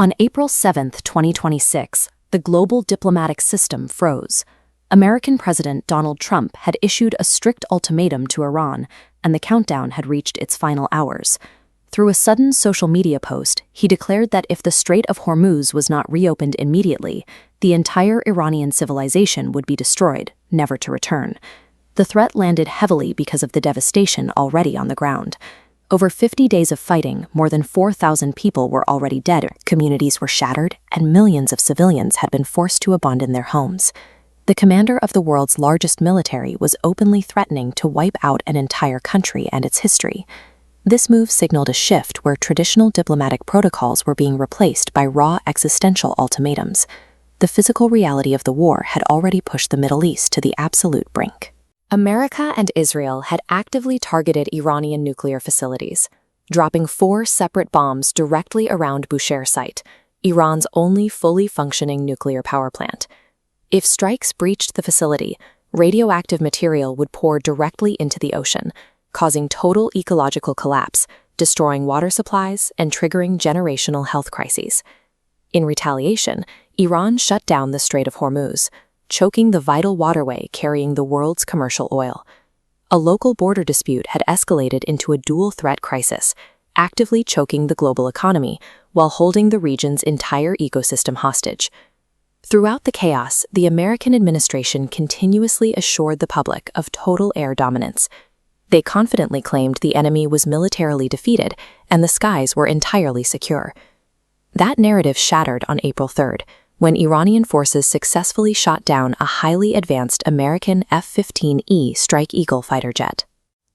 On April 7, 2026, the global diplomatic system froze. American President Donald Trump had issued a strict ultimatum to Iran, and the countdown had reached its final hours. Through a sudden social media post, he declared that if the Strait of Hormuz was not reopened immediately, the entire Iranian civilization would be destroyed, never to return. The threat landed heavily because of the devastation already on the ground. Over 50 days of fighting, more than 4,000 people were already dead, communities were shattered, and millions of civilians had been forced to abandon their homes. The commander of the world's largest military was openly threatening to wipe out an entire country and its history. This move signaled a shift where traditional diplomatic protocols were being replaced by raw existential ultimatums. The physical reality of the war had already pushed the Middle East to the absolute brink. America and Israel had actively targeted Iranian nuclear facilities, dropping 4 separate bombs directly around Bushehr site, Iran's only fully functioning nuclear power plant. If strikes breached the facility, radioactive material would pour directly into the ocean, causing total ecological collapse, destroying water supplies, and triggering generational health crises. In retaliation, Iran shut down the Strait of Hormuz, choking the vital waterway carrying the world's commercial oil. A local border dispute had escalated into a dual-threat crisis, actively choking the global economy while holding the region's entire ecosystem hostage. Throughout the chaos, the American administration continuously assured the public of total air dominance. They confidently claimed the enemy was militarily defeated and the skies were entirely secure. That narrative shattered on April 3rd, when Iranian forces successfully shot down a highly advanced American F-15E Strike Eagle fighter jet.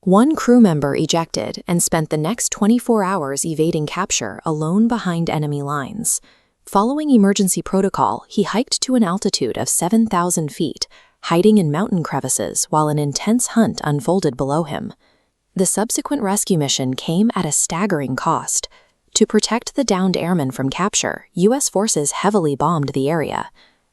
One crew member ejected and spent the next 24 hours evading capture alone behind enemy lines. Following emergency protocol, he hiked to an altitude of 7,000 feet, hiding in mountain crevices while an intense hunt unfolded below him. The subsequent rescue mission came at a staggering cost. To protect the downed airmen from capture, U.S. forces heavily bombed the area.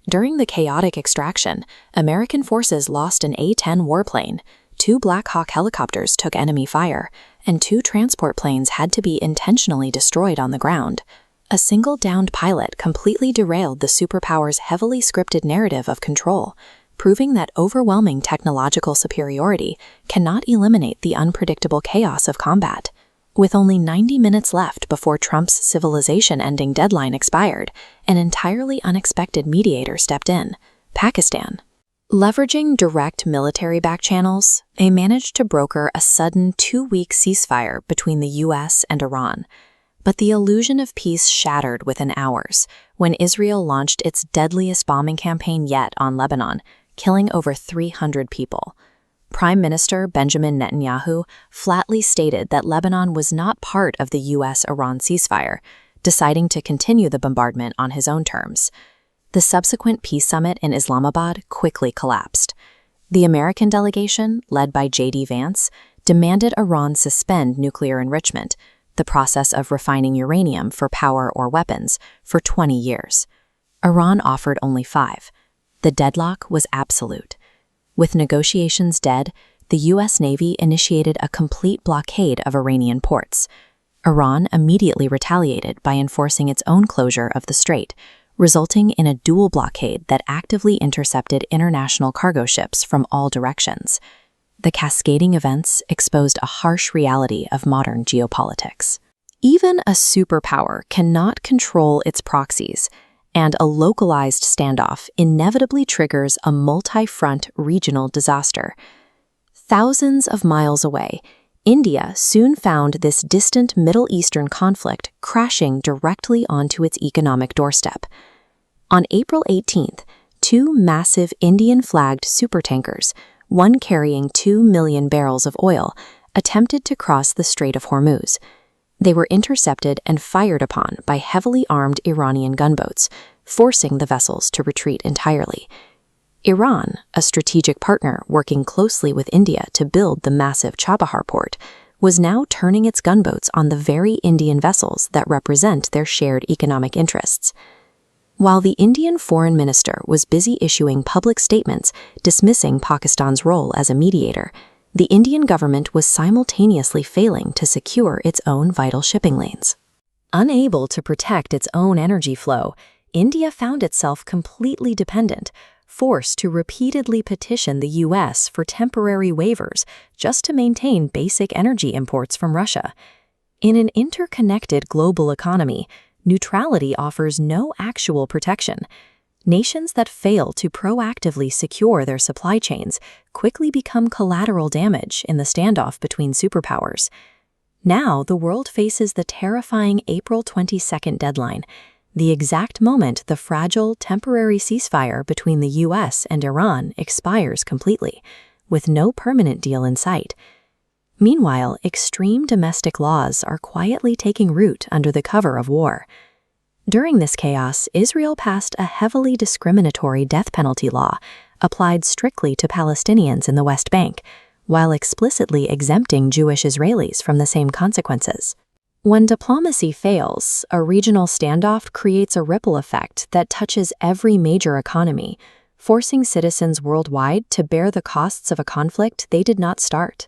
During the chaotic extraction, American forces lost an A-10 warplane, 2 Black Hawk helicopters took enemy fire, and 2 transport planes had to be intentionally destroyed on the ground. A single downed pilot completely derailed the superpower's heavily scripted narrative of control, proving that overwhelming technological superiority cannot eliminate the unpredictable chaos of combat. With only 90 minutes left before Trump's civilization-ending deadline expired, an entirely unexpected mediator stepped in: Pakistan. Leveraging direct military back channels, they managed to broker a sudden 2-week ceasefire between the U.S. and Iran. But the illusion of peace shattered within hours when Israel launched its deadliest bombing campaign yet on Lebanon, killing over 300 people. Prime Minister Benjamin Netanyahu flatly stated that Lebanon was not part of the U.S.-Iran ceasefire, deciding to continue the bombardment on his own terms. The subsequent peace summit in Islamabad quickly collapsed. The American delegation, led by J.D. Vance, demanded Iran suspend nuclear enrichment, the process of refining uranium for power or weapons, for 20 years. Iran offered only 5. The deadlock was absolute. With negotiations dead, the U.S. Navy initiated a complete blockade of Iranian ports. Iran immediately retaliated by enforcing its own closure of the strait, resulting in a dual blockade that actively intercepted international cargo ships from all directions. The cascading events exposed a harsh reality of modern geopolitics. Even a superpower cannot control its proxies, and a localized standoff inevitably triggers a multi-front regional disaster. Thousands of miles away, India soon found this distant Middle Eastern conflict crashing directly onto its economic doorstep. On April 18th, 2 massive Indian-flagged supertankers, one carrying 2 million barrels of oil, attempted to cross the Strait of Hormuz. They were intercepted and fired upon by heavily armed Iranian gunboats, forcing the vessels to retreat entirely. Iran, a strategic partner working closely with India to build the massive Chabahar port, was now turning its gunboats on the very Indian vessels that represent their shared economic interests. While the Indian foreign minister was busy issuing public statements dismissing Pakistan's role as a mediator, the Indian government was simultaneously failing to secure its own vital shipping lanes. Unable to protect its own energy flow, India found itself completely dependent, forced to repeatedly petition the U.S. for temporary waivers just to maintain basic energy imports from Russia. In an interconnected global economy, neutrality offers no actual protection. Nations that fail to proactively secure their supply chains quickly become collateral damage in the standoff between superpowers. Now, the world faces the terrifying April 22nd deadline, the exact moment the fragile, temporary ceasefire between the U.S. and Iran expires completely, with no permanent deal in sight. Meanwhile, extreme domestic laws are quietly taking root under the cover of war. During this chaos, Israel passed a heavily discriminatory death penalty law, applied strictly to Palestinians in the West Bank, while explicitly exempting Jewish Israelis from the same consequences. When diplomacy fails, a regional standoff creates a ripple effect that touches every major economy, forcing citizens worldwide to bear the costs of a conflict they did not start.